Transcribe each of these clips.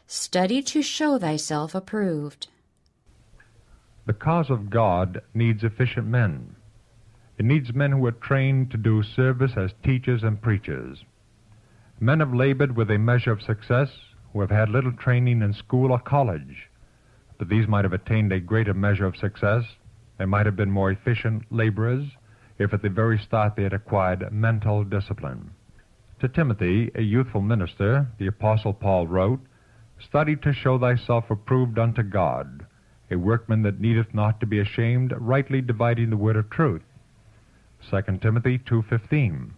Study to show thyself approved. The cause of God needs efficient men. It needs men who are trained to do service as teachers and preachers. Men have labored with a measure of success who have had little training in school or college, but these might have attained a greater measure of success and might have been more efficient laborers if at the very start they had acquired mental discipline. To Timothy, a youthful minister, the Apostle Paul wrote, "Study to show thyself approved unto God, a workman that needeth not to be ashamed, rightly dividing the word of truth." 2 Timothy 2:15.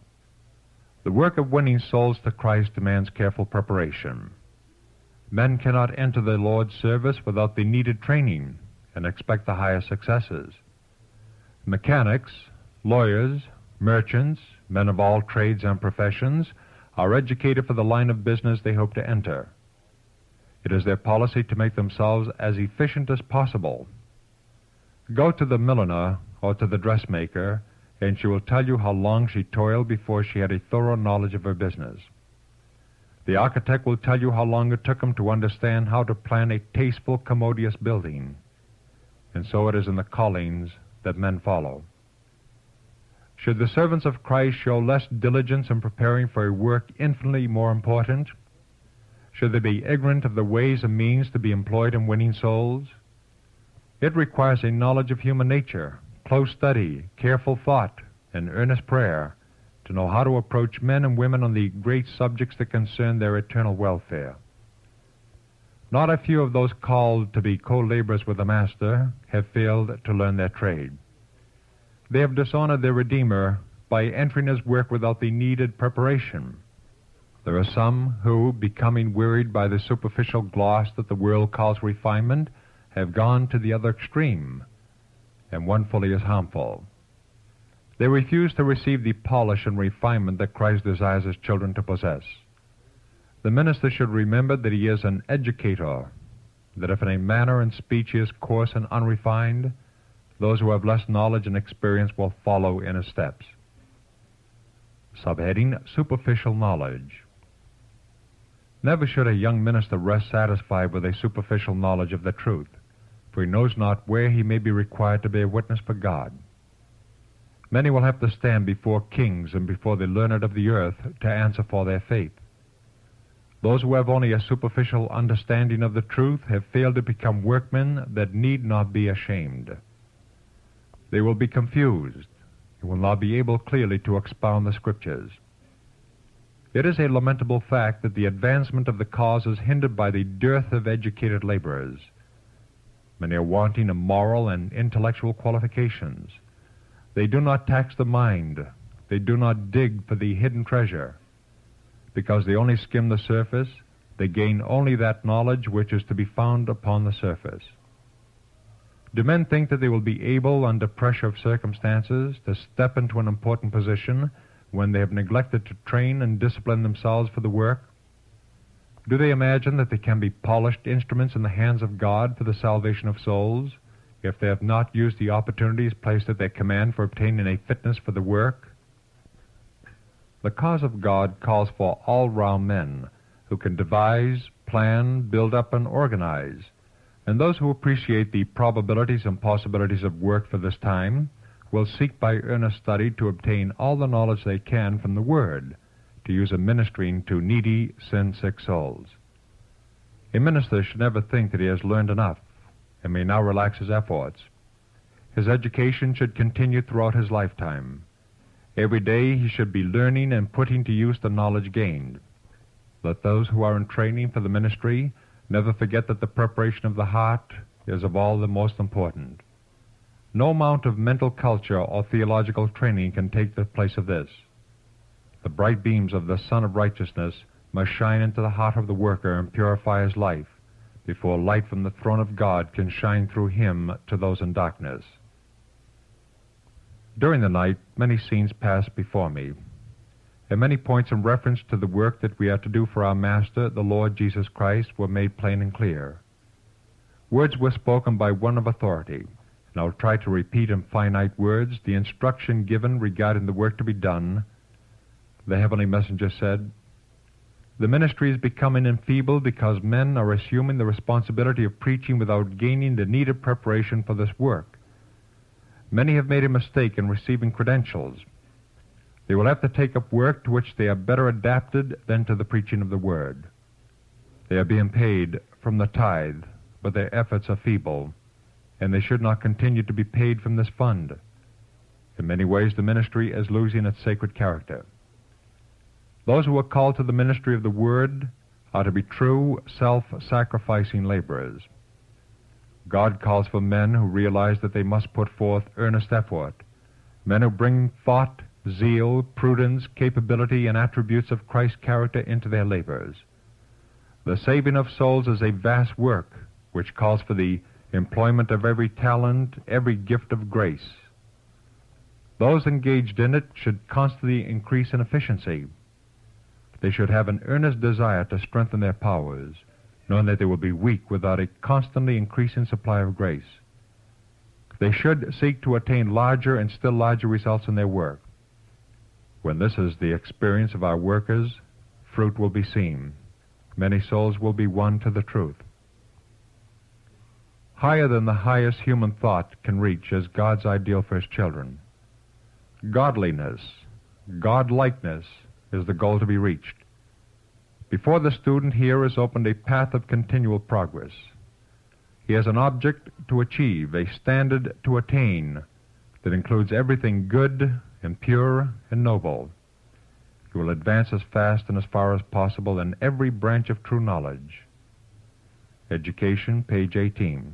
The work of winning souls to Christ demands careful preparation. Men cannot enter the Lord's service without the needed training and expect the highest successes. Mechanics, lawyers, merchants, men of all trades and professions are educated for the line of business they hope to enter. It is their policy to make themselves as efficient as possible. Go to the milliner or to the dressmaker, and she will tell you how long she toiled before she had a thorough knowledge of her business. The architect will tell you how long it took him to understand how to plan a tasteful, commodious building. And so it is in the callings that men follow. Should the servants of Christ show less diligence in preparing for a work infinitely more important? Should they be ignorant of the ways and means to be employed in winning souls? It requires a knowledge of human nature, close study, careful thought, and earnest prayer to know how to approach men and women on the great subjects that concern their eternal welfare. Not a few of those called to be co-laborers with the Master have failed to learn their trade. They have dishonored their Redeemer by entering his work without the needed preparation. There are some who, becoming wearied by the superficial gloss that the world calls refinement, have gone to the other extreme, and one fully as harmful. They refuse to receive the polish and refinement that Christ desires his children to possess. The minister should remember that he is an educator, that if in a manner and speech he is coarse and unrefined, those who have less knowledge and experience will follow in his steps. Subheading, Superficial Knowledge. Never should a young minister rest satisfied with a superficial knowledge of the truth, for he knows not where he may be required to bear witness for God. Many will have to stand before kings and before the learned of the earth to answer for their faith. Those who have only a superficial understanding of the truth have failed to become workmen that need not be ashamed. They will be confused and will not be able clearly to expound the Scriptures. It is a lamentable fact that the advancement of the cause is hindered by the dearth of educated laborers. Many are wanting in moral and intellectual qualifications. They do not tax the mind. They do not dig for the hidden treasure. Because they only skim the surface, they gain only that knowledge which is to be found upon the surface. Do men think that they will be able, under pressure of circumstances, to step into an important position when they have neglected to train and discipline themselves for the work? Do they imagine that they can be polished instruments in the hands of God for the salvation of souls, if they have not used the opportunities placed at their command for obtaining a fitness for the work? The cause of God calls for all-round men who can devise, plan, build up, and organize, and those who appreciate the probabilities and possibilities of work for this time will seek by earnest study to obtain all the knowledge they can from the Word, to use in ministering to needy, sin-sick souls. A minister should never think that he has learned enough and may now relax his efforts. His education should continue throughout his lifetime. Every day he should be learning and putting to use the knowledge gained. Let those who are in training for the ministry never forget that the preparation of the heart is of all the most important. No amount of mental culture or theological training can take the place of this. The bright beams of the Sun of Righteousness must shine into the heart of the worker and purify his life before light from the throne of God can shine through him to those in darkness. During the night, many scenes passed before me, and many points in reference to the work that we are to do for our Master, the Lord Jesus Christ, were made plain and clear. Words were spoken by one of authority, and I will try to repeat in finite words the instruction given regarding the work to be done. The heavenly messenger said, the ministry is becoming enfeebled because men are assuming the responsibility of preaching without gaining the needed preparation for this work. Many have made a mistake in receiving credentials. They will have to take up work to which they are better adapted than to the preaching of the Word. They are being paid from the tithe, but their efforts are feeble, and they should not continue to be paid from this fund. In many ways, the ministry is losing its sacred character. Those who are called to the ministry of the Word are to be true, self-sacrificing laborers. God calls for men who realize that they must put forth earnest effort, men who bring thought, zeal, prudence, capability, and attributes of Christ's character into their labors. The saving of souls is a vast work which calls for the employment of every talent, every gift of grace. Those engaged in it should constantly increase in efficiency. They should have an earnest desire to strengthen their powers, knowing that they will be weak without a constantly increasing supply of grace. They should seek to attain larger and still larger results in their work. When this is the experience of our workers, fruit will be seen. Many souls will be won to the truth. Higher than the highest human thought can reach is God's ideal for His children. Godliness, godlikeness, is the goal to be reached. Before the student here is opened a path of continual progress. He has an object to achieve, a standard to attain that includes everything good and pure and noble. He will advance as fast and as far as possible in every branch of true knowledge. Education, page 18.